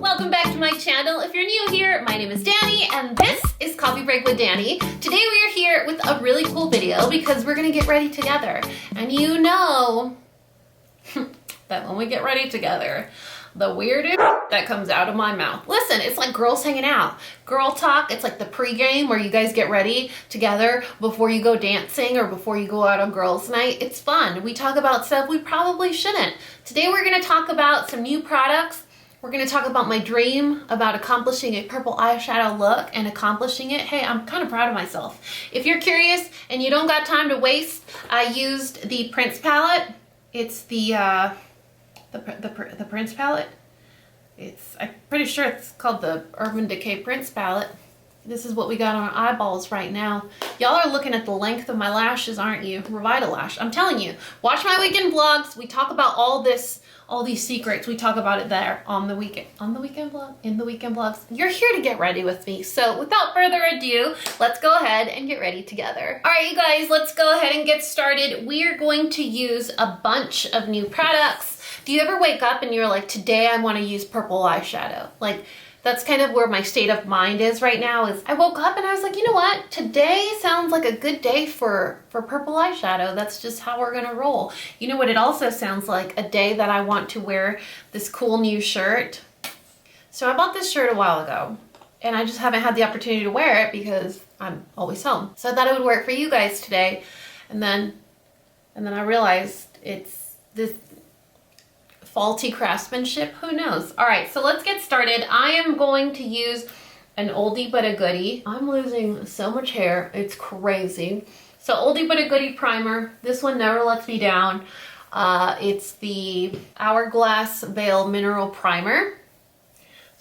welcome back to my channel. If you're new here, my name is Dani and this is Coffee Break with Dani. Today we are here with a really cool video because we're gonna get ready together. And you know that when we get ready together, the weirdest that comes out of my mouth. Listen, it's like girls hanging out. Girl talk, it's like the pregame where you guys get ready together before you go dancing or before you go out on girls' night. It's fun. We talk about stuff we probably shouldn't. Today we're gonna talk about some new products. We're gonna talk about my dream about accomplishing a purple eyeshadow look and accomplishing it. Hey, I'm kind of proud of myself. If you're curious and you don't got time to waste, I used the Prince palette. It's the Prince palette. I'm pretty sure it's called the Urban Decay Prince palette. This is what we got on our eyeballs right now. Y'all are looking at the length of my lashes, aren't you? Revitalash. I'm telling you, watch my weekend vlogs. We talk about all these secrets. We talk about it there in the weekend vlogs. You're here to get ready with me. So without further ado, let's go ahead and get ready together. All right, you guys, let's go ahead and get started. We are going to use a bunch of new products. Do you ever wake up and you're like, today I want to use purple eyeshadow? Like, that's kind of where my state of mind is right now. Is I woke up and I was like, you know what? Today sounds like a good day for purple eyeshadow. That's just how we're gonna roll. You know what it also sounds like? A day that I want to wear this cool new shirt. So I bought this shirt a while ago and I just haven't had the opportunity to wear it because I'm always home. So I thought I would wear it for you guys today. And then I realized it's this faulty craftsmanship, who knows? All right, so let's get started. I am going to use an oldie but a goodie. I'm losing so much hair, it's crazy. So oldie but a goodie primer. This one never lets me down. It's the Hourglass Veil Mineral Primer.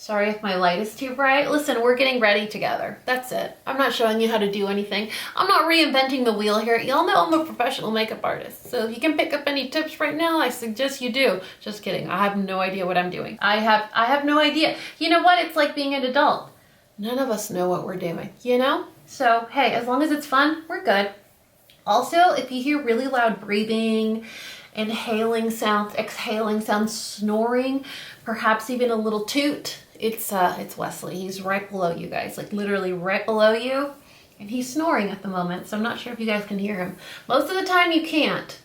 Sorry if my light is too bright. Listen, we're getting ready together. That's it. I'm not showing you how to do anything. I'm not reinventing the wheel here. Y'all know I'm a professional makeup artist. So if you can pick up any tips right now, I suggest you do. Just kidding. I have no idea what I'm doing. I have no idea. You know what? It's like being an adult. None of us know what we're doing, you know? So, hey, as long as it's fun, we're good. Also, if you hear really loud breathing, inhaling sounds, exhaling sounds, snoring, perhaps even a little toot, it's Wesley. He's right below you guys, like literally right below you, and he's snoring at the moment, so I'm not sure if you guys can hear him. Most of the time you can't.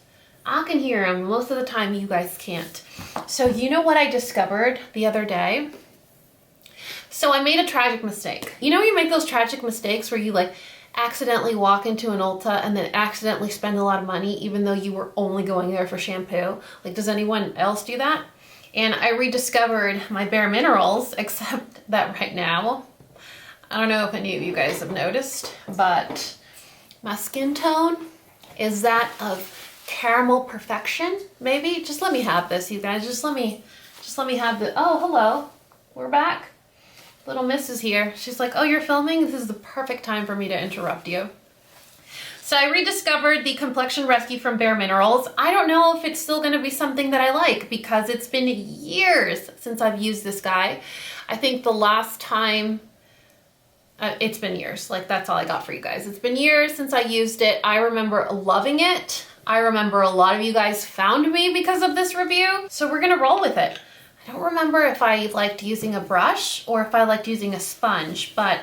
I can hear him. Most of the time you guys can't. So you know what I discovered the other day? So I made a tragic mistake. You know you make those tragic mistakes where you like accidentally walk into an Ulta and then accidentally spend a lot of money even though you were only going there for shampoo? Like, does anyone else do that? And I rediscovered my Bare Minerals, except that right now, I don't know if any of you guys have noticed, but my skin tone is that of caramel perfection, maybe? Just let me have this, you guys. Just let me have the, oh, hello, we're back. Little Miss is here. She's like, oh, you're filming? This is the perfect time for me to interrupt you. So I rediscovered the Complexion Rescue from Bare Minerals. I don't know if it's still gonna be something that I like because it's been years since I've used this guy. I think the last time, it's been years. Like, that's all I got for you guys. It's been years since I used it. I remember loving it. I remember a lot of you guys found me because of this review. So we're gonna roll with it. I don't remember if I liked using a brush or if I liked using a sponge, but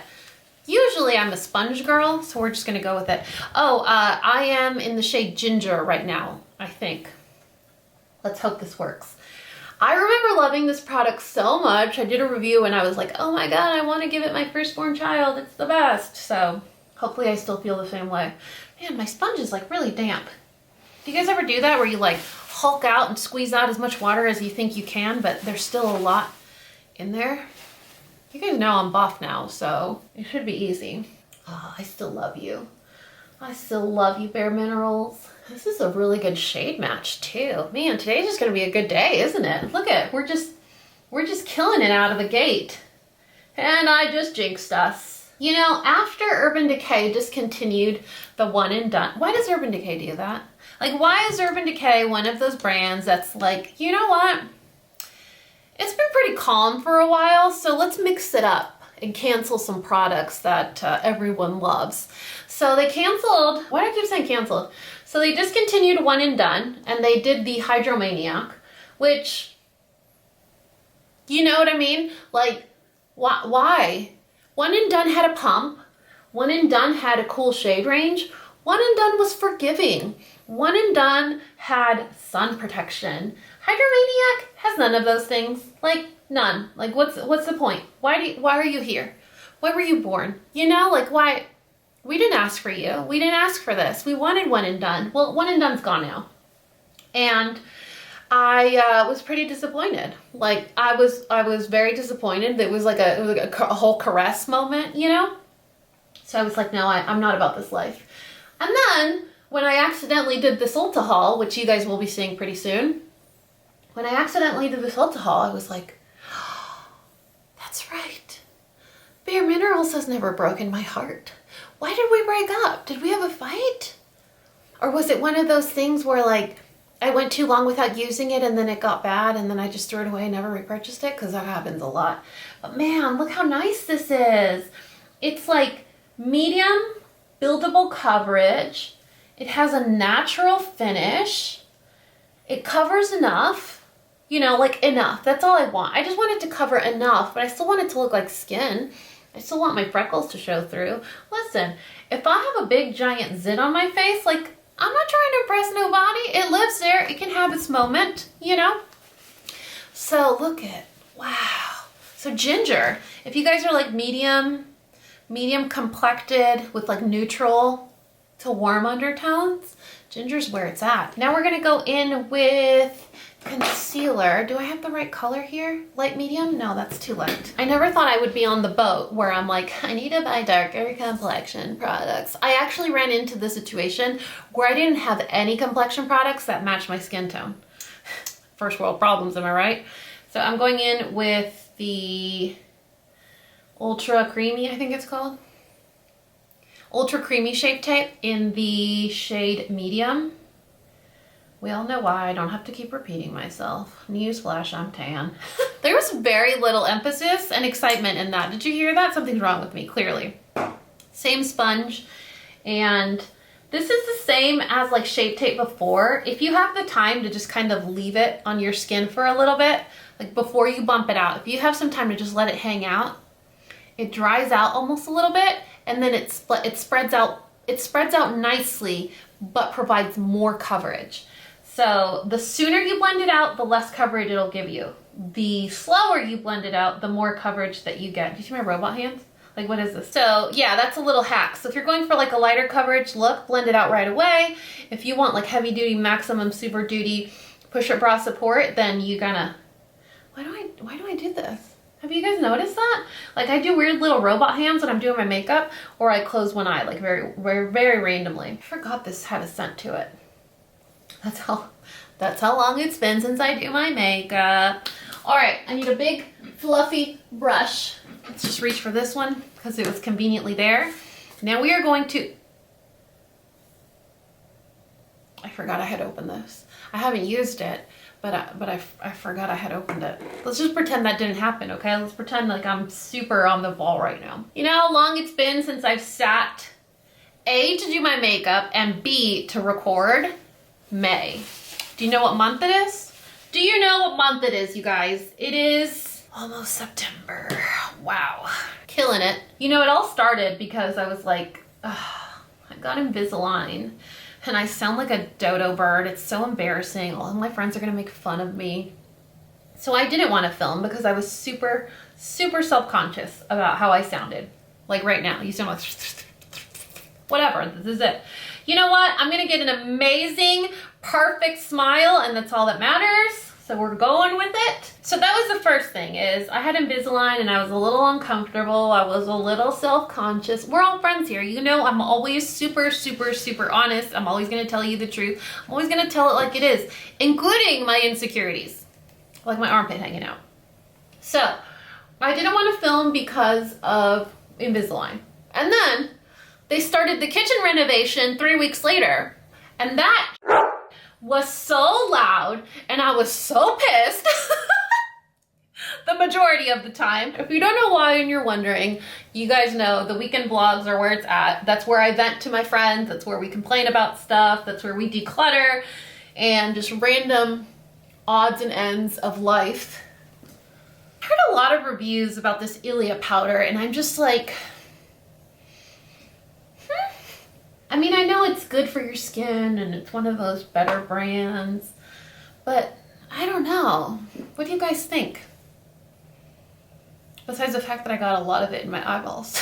usually I'm a sponge girl, so we're just gonna go with it. Oh, I am in the shade Ginger right now, I think. Let's hope this works. I remember loving this product so much. I did a review and I was like, oh my God, I wanna give it my firstborn child. It's the best. So hopefully I still feel the same way. Man, my sponge is like really damp. Do you guys ever do that where you like hulk out and squeeze out as much water as you think you can, but there's still a lot in there? You guys know I'm buff now, so it should be easy. Oh, I still love you. I still love you, Bare Minerals. This is a really good shade match too. Man, today's just gonna be a good day, isn't it? Look at, we're just killing it out of the gate. And I just jinxed us. You know, after Urban Decay discontinued the one and done, why does Urban Decay do that? Like, why is Urban Decay one of those brands that's like, you know what? It's been pretty calm for a while, so let's mix it up and cancel some products that everyone loves. So they canceled, why do I keep saying canceled? So they discontinued One and Done, and they did the Hydromaniac, which You know what I mean? Like, why? One and Done had a pump. One and Done had a cool shade range. One and Done was forgiving. One and Done had sun protection. Hydromaniac has none of those things. Like, none. Like, what's the point? Why are you here? Why were you born? You know, like, why? We didn't ask for you. We didn't ask for this. We wanted One and Done. Well, One and Done's gone now. And I was pretty disappointed. Like, I was very disappointed. It was like a whole caress moment, you know? So I was like, no, I'm not about this life. And then when I accidentally did this Ulta haul, which you guys will be seeing pretty soon, when I accidentally did this Ulta haul, I was like, oh, that's right. Bare Minerals has never broken my heart. Why did we break up? Did we have a fight? Or was it one of those things where, like, I went too long without using it and then it got bad and then I just threw it away and never repurchased it? Because that happens a lot. But man, look how nice this is. It's like medium buildable coverage. It has a natural finish. It covers enough, you know, like enough. That's all I want. I just want it to cover enough, but I still want it to look like skin. I still want my freckles to show through. Listen, if I have a big giant zit on my face, like, I'm not trying to impress nobody. It lives there. It can have its moment, you know? So look at, wow. So ginger, if you guys are like medium complected with like neutral to warm undertones, ginger's where it's at. Now we're gonna go in with concealer. Do I have the right color here? Light medium? No, that's too light. I never thought I would be on the boat where I'm like, I need to buy darker complexion products. I actually ran into the situation where I didn't have any complexion products that match my skin tone. First world problems, am I right? So I'm going in with the Ultra Creamy, I think it's called. Ultra Creamy Shape Tape in the shade medium. We all know why. I don't have to keep repeating myself. Newsflash, I'm tan. There was very little emphasis and excitement in that. Did you hear that? Something's wrong with me, clearly. Same sponge. And this is the same as like Shape Tape before. If you have the time to just kind of leave it on your skin for a little bit, like before you bump it out, if you have some time to just let it hang out, it dries out almost a little bit, and then it spreads out nicely, but provides more coverage. So the sooner you blend it out, the less coverage it'll give you. The slower you blend it out, the more coverage that you get. Do you see my robot hands? Like, what is this? So yeah, that's a little hack. So if you're going for like a lighter coverage look, blend it out right away. If you want like heavy duty, maximum super duty push-up bra support, then you gonna, why do I do this? Have you guys noticed that? Like, I do weird little robot hands when I'm doing my makeup, or I close one eye, like very randomly. I forgot this had a scent to it. That's how long it's been since I do my makeup. All right, I need a big fluffy brush. Let's just reach for this one because it was conveniently there. Now we are going to, I forgot I had opened this. I haven't used it, but I forgot I had opened it. Let's just pretend that didn't happen, okay? Let's pretend like I'm super on the ball right now. You know how long it's been since I've sat, A, to do my makeup, and B, to record? May. Do you know what month it is? Do you know what month it is, you guys? It is almost September. Wow. Killing it. You know, it all started because I was like, I got Invisalign and I sound like a dodo bird. It's so embarrassing. All of my friends are gonna make fun of me. So I didn't want to film because I was super self-conscious about how I sounded. Like right now, you sound like whatever, this is it. You know what? I'm gonna get an amazing, perfect smile, and that's all that matters. So we're going with it. So that was the first thing, is I had Invisalign and I was a little uncomfortable. I was a little self-conscious. We're all friends here. You know, I'm always super honest. I'm always gonna tell you the truth. I'm always gonna tell it like it is, including my insecurities, like my armpit hanging out. So I didn't want to film because of Invisalign. And then they started the kitchen renovation 3 weeks later, and that was so loud and I was so pissed the majority of the time. If you don't know why and you're wondering, you guys know the weekend vlogs are where it's at. That's where I vent to my friends. That's where we complain about stuff. That's where we declutter and just random odds and ends of life. heard a lot of reviews about this Ilia powder, and I'm just like, I mean, I know it's good for your skin and it's one of those better brands, but I don't know. What do you guys think? Besides the fact that I got a lot of it in my eyeballs.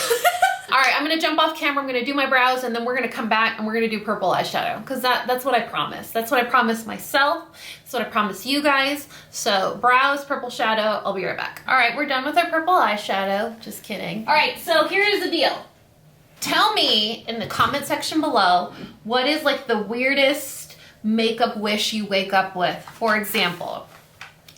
All right, I'm gonna jump off camera, I'm gonna do my brows, and then we're gonna come back and we're gonna do purple eyeshadow, because that's what I promised. That's what I promised myself. That's what I promised you guys. So brows, purple shadow, I'll be right back. All right, we're done with our purple eyeshadow. Just kidding. All right, so here's the deal. Tell me in the comment section below, what is like the weirdest makeup wish you wake up with? For example,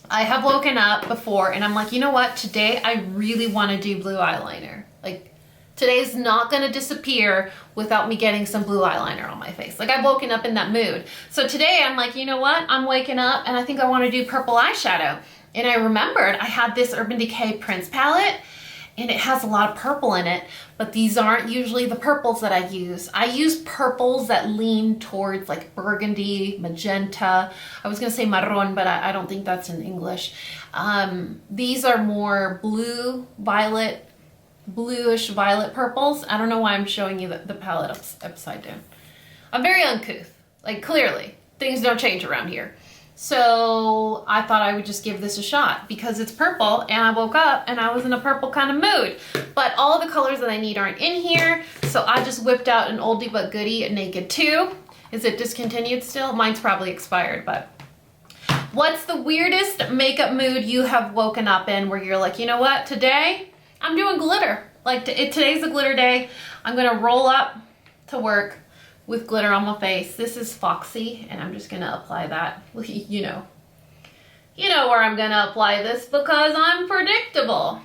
I have woken up before and I'm like, you know what? Today I really want to do blue eyeliner. Like, today's not going to disappear without me getting some blue eyeliner on my face. Like, I've woken up in that mood. So today I'm like, you know what? I'm waking up and I think I want to do purple eyeshadow. And I remembered I had this Urban Decay Prince palette and it has a lot of purple in it, but these aren't usually the purples that I use. I use purples that lean towards like burgundy, magenta. I was gonna say marron, but I don't think that's in English. These are more blue, violet, bluish violet purples. I don't know why I'm showing you the palette upside down. I'm very uncouth, like clearly. Things don't change around here. So I thought I would just give this a shot because it's purple and I woke up and I was in a purple kind of mood. But all the colors that I need aren't in here. So I just whipped out an oldie but goodie, a Naked 2. Is it discontinued still? Mine's probably expired, but. What's the weirdest makeup mood you have woken up in where you're like, you know what, today I'm doing glitter. Like today's a glitter day. I'm gonna roll up to work with glitter on my face. This is Foxy, and I'm just gonna apply that. You know where I'm gonna apply this because I'm predictable.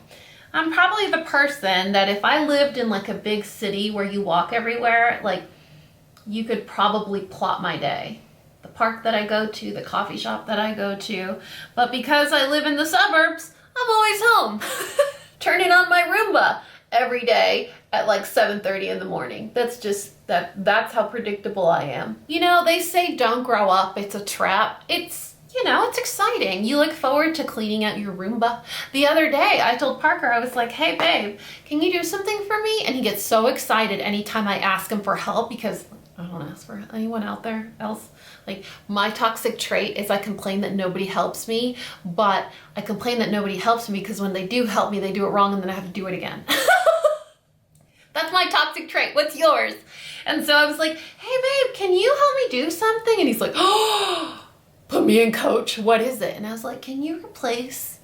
I'm probably the person that if I lived in like a big city where you walk everywhere, like you could probably plot my day. The park that I go to, the coffee shop that I go to, but because I live in the suburbs, I'm always home. Turning on my Roomba every day at like 7:30 in the morning. That's how predictable I am. You know, they say don't grow up, it's a trap. It's exciting. You look forward to cleaning out your Roomba. The other day, I told Parker, I was like, hey babe, can you do something for me? And he gets so excited anytime I ask him for help because I don't ask for anyone out there else. Like, my toxic trait is I complain that nobody helps me, but I complain that nobody helps me because when they do help me, they do it wrong and then I have to do it again. That's my toxic trait. What's yours? And so I was like, hey babe, can you help me do something? And he's like, oh, put me in, coach. What is it? And I was like, can you replace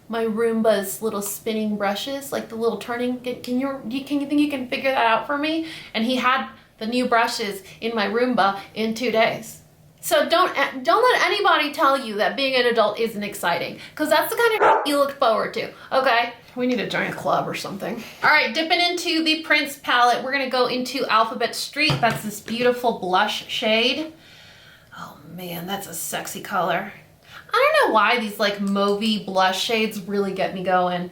my Roomba's little spinning brushes, like the little turning? Can you think you can figure that out for me? And he had the new brushes in my Roomba in 2 days. So don't let anybody tell you that being an adult isn't exciting, because that's the kind of you look forward to, okay? We need to join a club or something. All right, dipping into the Prince palette, we're gonna go into Alphabet Street. That's this beautiful blush shade. Oh man, that's a sexy color. I don't know why these like mauvey blush shades really get me going.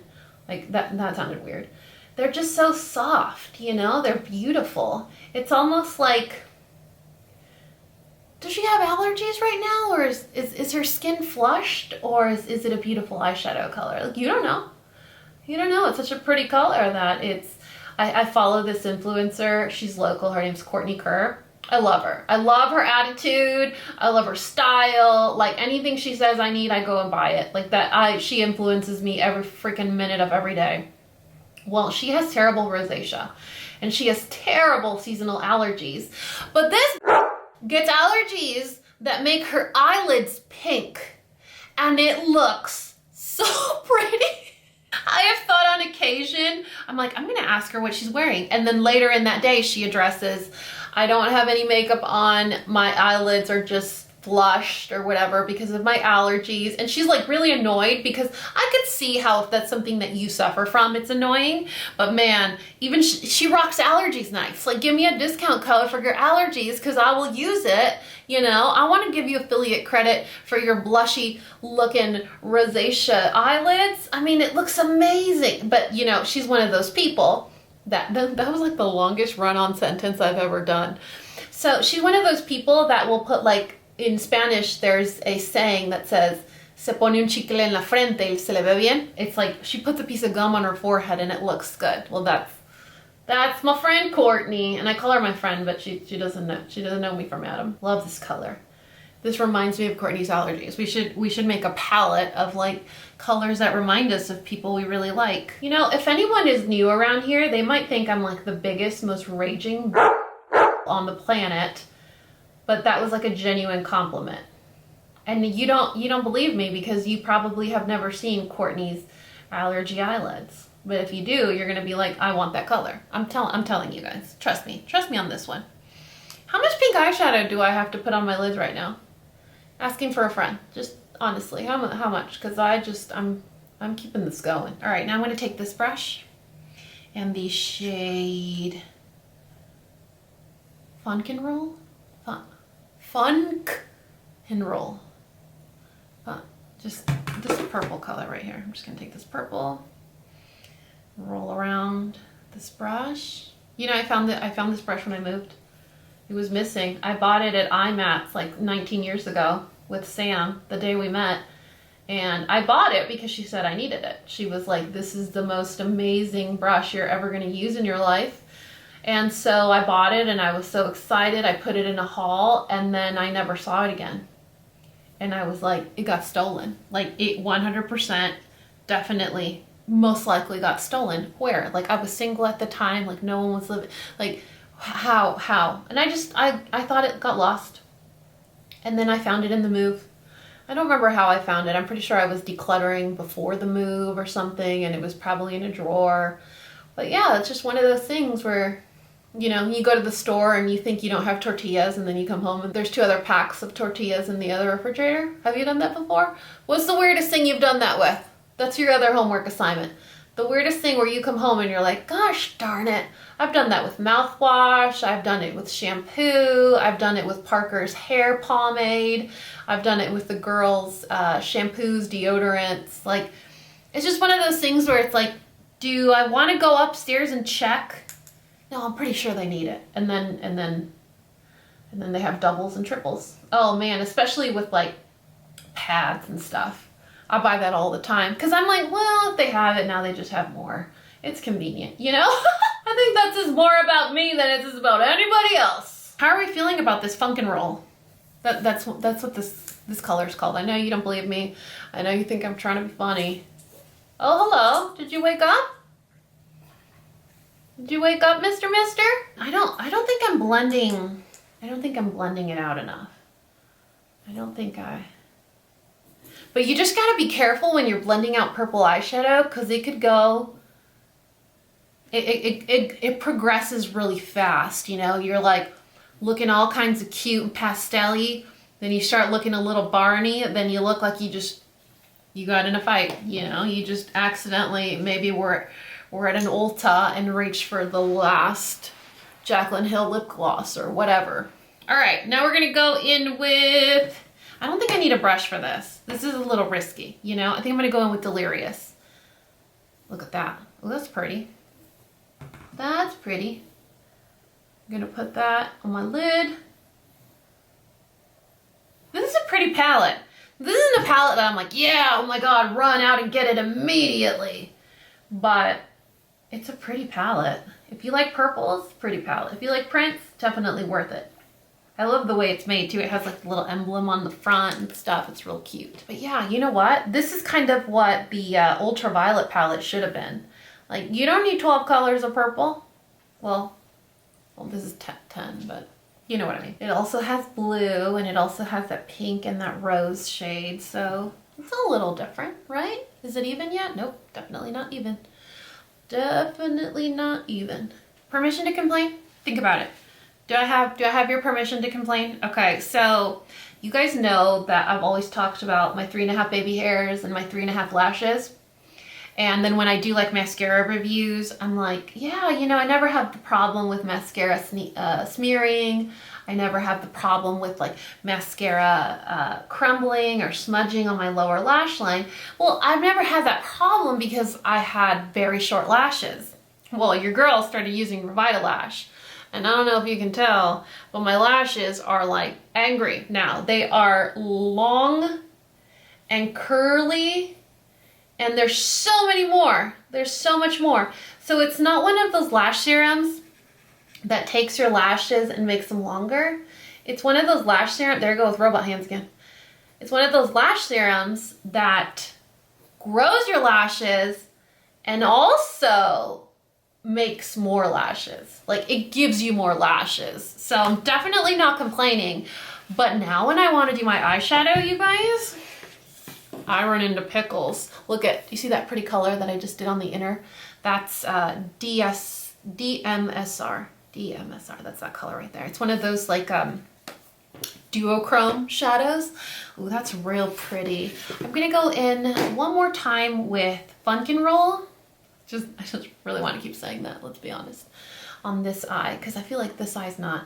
Like that sounded weird. They're just so soft, you know? They're beautiful. It's almost like, does she have allergies right now? Or is her skin flushed? Or is it a beautiful eyeshadow color? Like, you don't know. You don't know. It's such a pretty color that I follow this influencer. She's local. Her name's Courtney Kerr. I love her. I love her attitude. I love her style. Like, anything she says I need, I go and buy it. Like that, she influences me every freaking minute of every day. Well, she has terrible rosacea and she has terrible seasonal allergies, but this gets allergies that make her eyelids pink and it looks so pretty. I have thought on occasion, I'm like, I'm gonna ask her what she's wearing. And then later in that day, she addresses, I don't have any makeup on, my eyelids are just flushed or whatever because of my allergies. And she's like really annoyed because I could see how if that's something that you suffer from, it's annoying. But man, even she rocks allergies nice. Like, give me a discount code for your allergies because I will use it. You know, I want to give you affiliate credit for your blushy looking rosacea eyelids. I mean, it looks amazing. But you know, she's one of those people that was like the longest run-on sentence I've ever done. So she's one of those people that will put, like, in Spanish, there's a saying that says, se pone un chicle en la frente y se le ve bien. It's like she puts a piece of gum on her forehead and it looks good. Well, that's my friend Courtney, and I call her my friend, but she doesn't know me from Adam. Love this color. This reminds me of Courtney's allergies. We should make a palette of like colors that remind us of people we really like. You know, if anyone is new around here, they might think I'm like the biggest, most raging on the planet, but that was like a genuine compliment. And you don't believe me because you probably have never seen Courtney's allergy eyelids. But if you do, you're gonna be like, I want that color. I'm telling you guys. Trust me on this one. How much pink eyeshadow do I have to put on my lids right now? Asking for a friend. Just honestly, how much? Because I'm keeping this going. All right, now I'm gonna take this brush and the shade Funk and Roll. Just this purple color right here. I'm just gonna take this purple, roll around this brush. You know, I found this brush when I moved. It was missing. I bought it at IMATS like 19 years ago with Sam the day we met. And I bought it because she said I needed it. She was like, this is the most amazing brush you're ever gonna use in your life. And so I bought it and I was so excited. I put it in a haul and then I never saw it again. And I was like, it got stolen. Like it 100% definitely most likely got stolen. Where? Like I was single at the time, like no one was living, like how? And I thought it got lost. And then I found it in the move. I don't remember how I found it. I'm pretty sure I was decluttering before the move or something and it was probably in a drawer. But yeah, it's just one of those things where, you know, you go to the store and you think you don't have tortillas and then you come home and there's 2 other packs of tortillas in the other refrigerator. Have you done that before? What's the weirdest thing you've done that with? That's your other homework assignment. The weirdest thing where you come home and you're like, gosh darn it. I've done that with mouthwash. I've done it with shampoo. I've done it with Parker's hair pomade. I've done it with the girls' shampoos, deodorants. Like, it's just one of those things where it's like, do I want to go upstairs and check? No, I'm pretty sure they need it. And then they have doubles and triples. Oh man, especially with like pads and stuff. I buy that all the time because I'm like, well, if they have it now, they just have more. It's convenient, you know? I think that's just more about me than it is about anybody else. How are we feeling about this Funk and Roll? That's what this color is called. I know you don't believe me. I know you think I'm trying to be funny. Oh, hello. Did you wake up? Did you wake up, Mr. Mister? I don't think I'm blending it out enough. But you just gotta be careful when you're blending out purple eyeshadow because it could go, it progresses really fast, you know? You're like looking all kinds of cute and pastel-y, then you start looking a little Barney, then you look like you got in a fight, you know? You just accidentally, maybe we're at an Ulta and reach for the last Jaclyn Hill lip gloss or whatever. All right, now we're gonna go in with, I don't think I need a brush for this. This is a little risky, you know? I think I'm gonna go in with Delirious. Look at that. Oh, that's pretty. That's pretty. I'm gonna put that on my lid. This is a pretty palette. This isn't a palette that I'm like, yeah, oh my God, run out and get it immediately. But it's a pretty palette. If you like purples, pretty palette. If you like prints, definitely worth it. I love the way it's made too. It has like a little emblem on the front and stuff. It's real cute. But yeah, you know what? This is kind of what the ultraviolet palette should have been. Like, you don't need 12 colors of purple. Well, this is 10, but you know what I mean. It also has blue and it also has that pink and that rose shade. So it's a little different, right? Is it even yet? Nope, definitely not even. Definitely not even. Permission to complain? Think about it. Do I have your permission to complain? Okay, so you guys know that I've always talked about my 3.5 baby hairs and my 3.5 lashes. And then when I do like mascara reviews, I'm like, yeah, you know, I never have the problem with mascara smearing. I never have the problem with like mascara crumbling or smudging on my lower lash line. Well, I've never had that problem because I had very short lashes. Well, your girl started using Revitalash. And I don't know if you can tell, but my lashes are like angry now. They are long and curly, and there's so many more. There's so much more. So it's not one of those lash serums that takes your lashes and makes them longer. It's one of those lash serums, there I go with robot hands again. It's one of those lash serums that grows your lashes and also makes more lashes. Like, it gives you more lashes. So I'm definitely not complaining. But now when I want to do my eyeshadow, you guys, I run into pickles. Look at, you see that pretty color that I just did on the inner? That's DMSR. DMSR, that's that color right there. It's one of those like duochrome shadows. Ooh, that's real pretty. I'm gonna go in one more time with Funk and Roll. I just really want to keep saying that, let's be honest, on this eye, because I feel like this eye's not,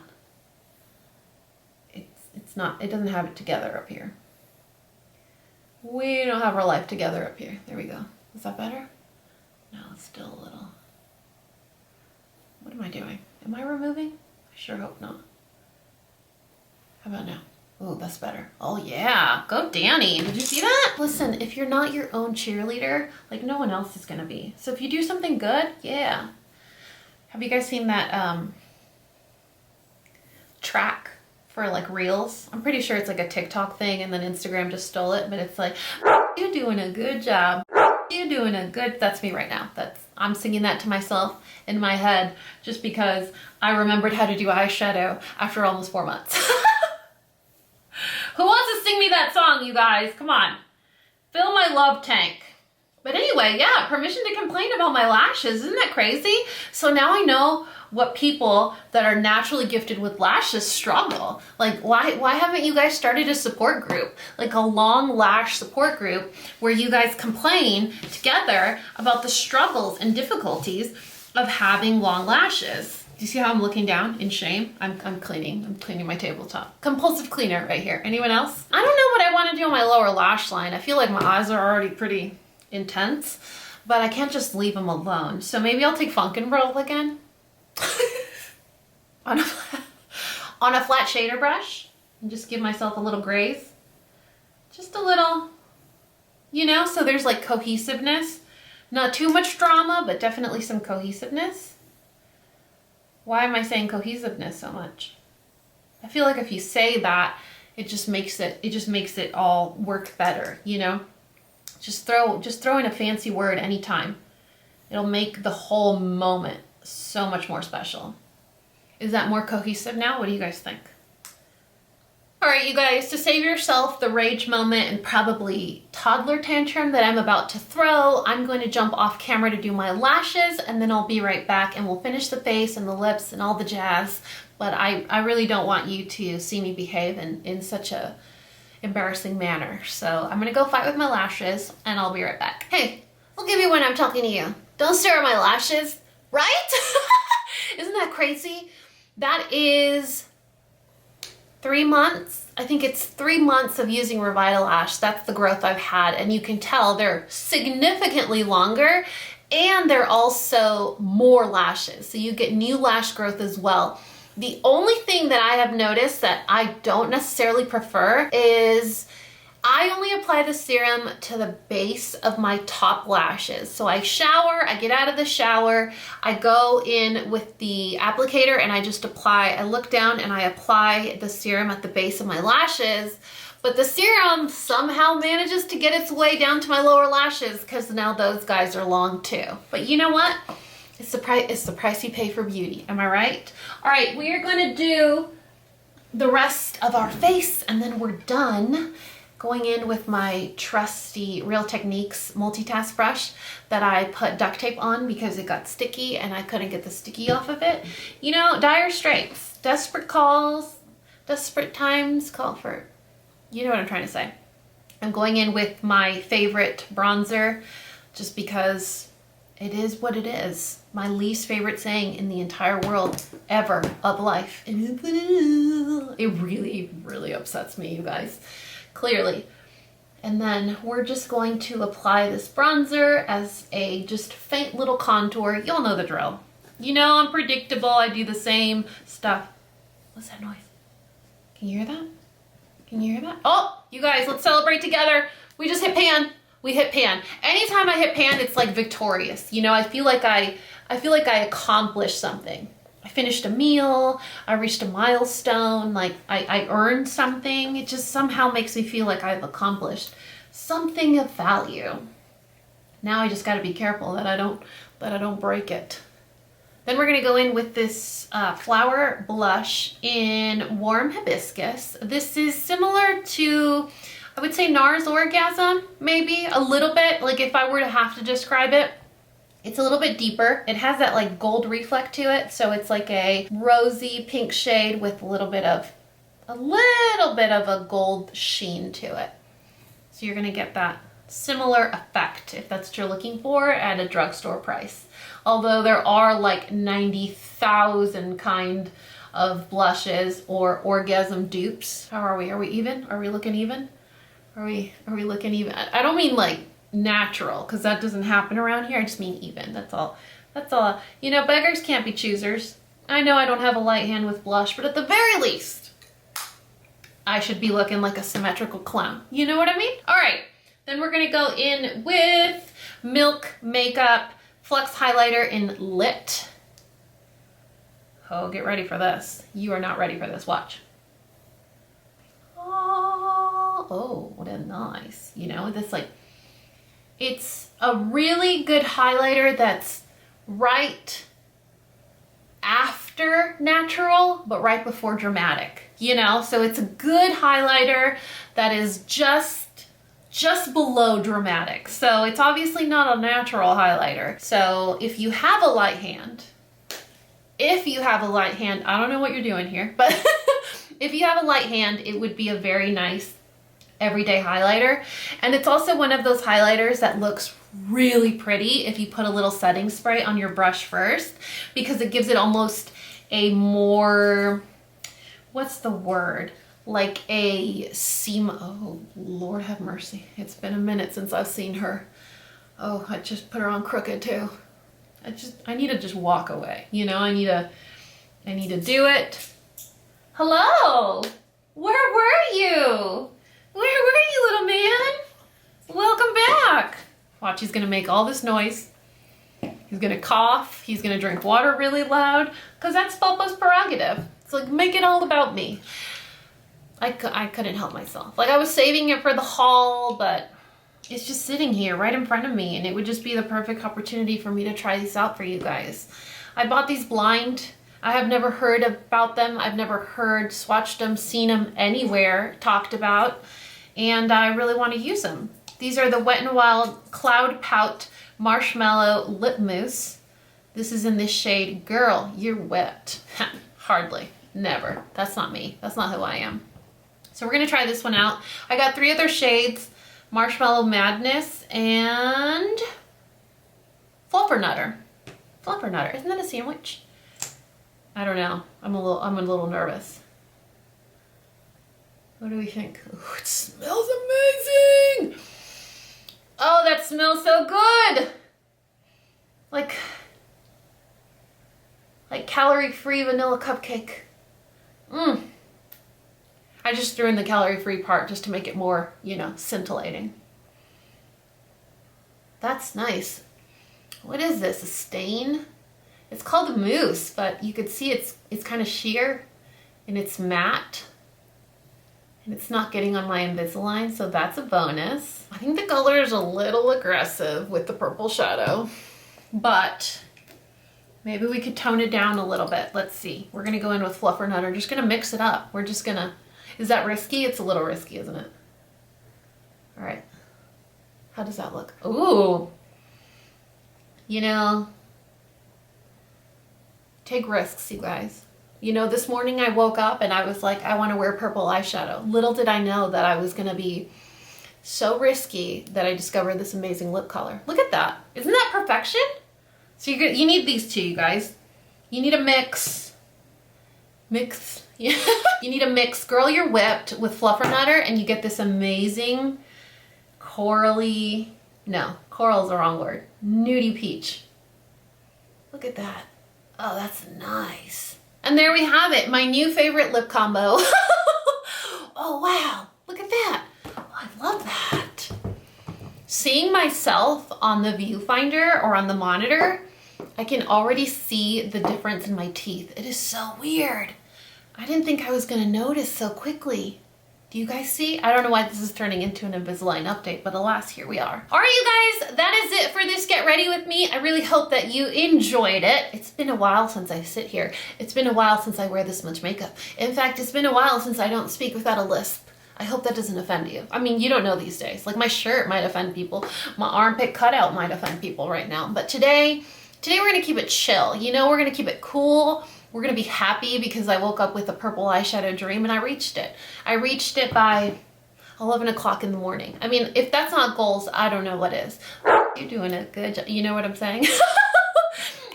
it's not, it doesn't have it together up here. We don't have our life together up here. There we go. Is that better? No, it's still a little. What am I doing? Am I removing? I sure hope not. How about now? Oh, that's better. Oh yeah, go Dani. Did you see that? Listen, if you're not your own cheerleader, like no one else is gonna be. So if you do something good, yeah. Have you guys seen that track for like reels? I'm pretty sure it's like a TikTok thing and then Instagram just stole it, but it's like, you're doing a good job. You're doing a good, that's me right now. I'm singing that to myself in my head just because I remembered how to do eyeshadow after almost 4 months. Who wants to sing me that song, you guys? Come on. Fill my love tank. But anyway, yeah, permission to complain about my lashes. Isn't that crazy? So now I know what people that are naturally gifted with lashes struggle. Like, why haven't you guys started a support group? Like a long lash support group where you guys complain together about the struggles and difficulties of having long lashes. Do you see how I'm looking down in shame? I'm cleaning my tabletop. Compulsive cleaner right here. Anyone else? I don't know what I want to do on my lower lash line. I feel like my eyes are already pretty intense, but I can't just leave them alone. So maybe I'll take Funk and Roll again on a flat shader brush and just give myself a little graze. Just a little, you know, so there's like cohesiveness. Not too much drama, but definitely some cohesiveness. Why am I saying cohesiveness so much? I feel like if you say that, it just makes it all work better, you know? Just throw in a fancy word anytime. It'll make the whole moment so much more special. Is that more cohesive now? What do you guys think? All right, you guys, to save yourself the rage moment and probably toddler tantrum that I'm about to throw, I'm going to jump off camera to do my lashes, and then I'll be right back and we'll finish the face and the lips and all the jazz. But I really don't want you to see me behave in such a embarrassing manner. So I'm gonna go fight with my lashes and I'll be right back. Hey, I'll give you when I'm talking to you. Don't stare at my lashes, right? Isn't that crazy? That is 3 months. I think it's 3 months of using Revitalash. That's the growth I've had, and you can tell they're significantly longer and they're also more lashes. So you get new lash growth as well. The only thing that I have noticed that I don't necessarily prefer is I only apply the serum to the base of my top lashes. So I shower, I get out of the shower, I go in with the applicator and I just apply, I look down and I apply the serum at the base of my lashes. But the serum somehow manages to get its way down to my lower lashes because now those guys are long too. But you know what? It's the price you pay for beauty. Am I right? All right, we are going to do the rest of our face and then we're done. Going in with my trusty Real Techniques multitask brush that I put duct tape on because it got sticky and I couldn't get the sticky off of it. You know, dire straits, desperate calls, desperate times call for, you know what I'm trying to say. I'm going in with my favorite bronzer just because it is what it is. My least favorite saying in the entire world ever of life. It really, really upsets me, you guys. Clearly. And then we're just going to apply this bronzer as a just faint little contour. You'll know the drill. You know I'm predictable. I do the same stuff. What's that noise? Can you hear that? Can you hear that? Oh, you guys, let's celebrate together. We just hit pan. We hit pan. Anytime I hit pan, it's like victorious. You know, I feel like I accomplished something. I finished a meal, I reached a milestone, like I earned something. It just somehow makes me feel like I've accomplished something of value. Now I just gotta be careful that I don't break it. Then we're gonna go in with this flower blush in Warm Hibiscus. This is similar to, I would say, NARS Orgasm, maybe a little bit. Like if I were to have to describe it, it's a little bit deeper. It has that like gold reflect to it. So it's like a rosy pink shade with a little bit of a gold sheen to it. So you're gonna get that similar effect if that's what you're looking for at a drugstore price. Although there are like 90,000 kind of blushes or orgasm dupes. How are we? Are we even? Are we looking even? Are we looking even? I don't mean like natural, because that doesn't happen around here. I just mean even. That's all. That's all. You know, beggars can't be choosers. I know I don't have a light hand with blush, but at the very least, I should be looking like a symmetrical clown. You know what I mean? All right. Then we're gonna go in with Milk Makeup Flux Highlighter in Lit. Oh, get ready for this. You are not ready for this. Watch. Oh, what a nice, you know, this like, it's a really good highlighter that's right after natural, but right before dramatic, you know? So it's a good highlighter that is just below dramatic. So it's obviously not a natural highlighter. So if you have a light hand, I don't know what you're doing here, but if you have a light hand, it would be a very nice everyday highlighter. And it's also one of those highlighters that looks really pretty if you put a little setting spray on your brush first, because it gives it almost a more, what's the word? Like a seam. Oh, Lord have mercy. It's been a minute since I've seen her. Oh, I just put her on crooked too. I need to just walk away. You know, I need to do it. Hello, where were you? Where were you, little man? Welcome back. Watch, he's gonna make all this noise. He's gonna cough. He's gonna drink water really loud, because that's Popo's prerogative. It's like, make it all about me. I couldn't help myself. Like, I was saving it for the haul, but it's just sitting here right in front of me, and it would just be the perfect opportunity for me to try these out for you guys. I bought these blind. I have never heard about them. I've never swatched them, seen them anywhere talked about, and I really want to use them. These are the Wet n Wild Cloud Pout Marshmallow Lip Mousse. This is in this shade, Girl, You're Wet. Hardly, never. That's not me. That's not who I am. So we're gonna try this one out. I got 3 other shades, Marshmallow Madness and Fluffernutter. Fluffernutter, isn't that a sandwich? I don't know. I'm a little nervous. What do we think? Ooh, it smells amazing! Oh, that smells so good! Like calorie-free vanilla cupcake. Mmm. I just threw in the calorie-free part just to make it more, you know, scintillating. That's nice. What is this, a stain? It's called a mousse, but you could see it's kind of sheer and it's matte. And it's not getting on my Invisalign, so that's a bonus. I think the color is a little aggressive with the purple shadow, but maybe we could tone it down a little bit. Let's see. We're gonna go in with Fluffernutter. Just gonna mix it up. We're just gonna, is that risky? It's a little risky, isn't it? All right. How does that look? Ooh. You know, take risks, you guys. You know, this morning I woke up and I was like, I want to wear purple eyeshadow. Little did I know that I was going to be so risky that I discovered this amazing lip color. Look at that. Isn't that perfection? So you need these two, you guys. You need a mix. Yeah. You need a mix Girl You're Whipped with Fluffernutter, and you get this amazing corally, no, coral's the wrong word, nudie peach. Look at that. Oh, that's nice. And there we have it, my new favorite lip combo. Oh wow, look at that. Oh, I love that. seeing myself on the viewfinder or on the monitor, I can already see the difference in my teeth. It is so weird. I didn't think I was gonna notice so quickly. Do you guys see? I don't know why this is turning into an Invisalign update, but alas, here we are. All right, you guys, that is it for this Get Ready With Me. I really hope that you enjoyed it. It's been a while since I sit here. It's been a while since I wear this much makeup. In fact, it's been a while since I don't speak without a lisp. I hope that doesn't offend you. I mean, you don't know these days. Like, my shirt might offend people. My armpit cutout might offend people right now. But today we're gonna keep it chill. You know, we're gonna keep it cool. We're gonna be happy because I woke up with a purple eyeshadow dream and I reached it. I reached it by 11 o'clock in the morning. I mean, if that's not goals, I don't know what is. You're doing a good job. You know what I'm saying?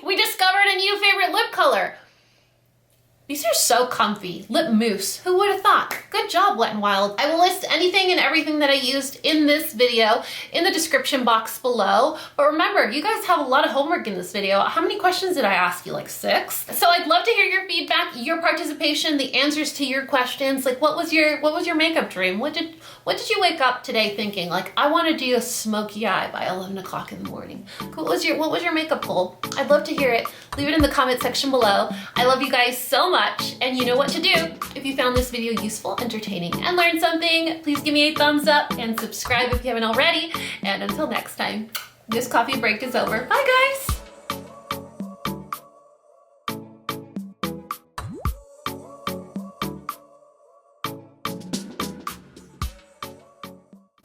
We discovered a new favorite lip color. These are so comfy. Lip mousse. Who would have thought? Good job, Wet n Wild. I will list anything and everything that I used in this video in the description box below. But remember, you guys have a lot of homework in this video. How many questions did I ask you? Like 6? So I'd love to hear your feedback, your participation, the answers to your questions. Like, what was your makeup dream? What did you wake up today thinking? Like, I want to do a smoky eye by 11 o'clock in the morning. What was your makeup goal? I'd love to hear it. Leave it in the comment section below. I love you guys so much, and you know what to do. If you found this video useful, entertaining, and learned something, please give me a thumbs up and subscribe if you haven't already. And until next time, this coffee break is over. Bye, guys.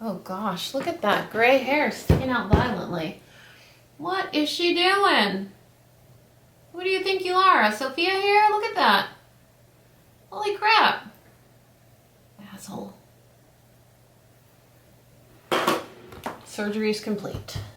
Oh gosh, look at that gray hair sticking out violently. What is she doing? Who do you think you are? A Sophia here? Look at that. Holy crap. Asshole. Surgery is complete.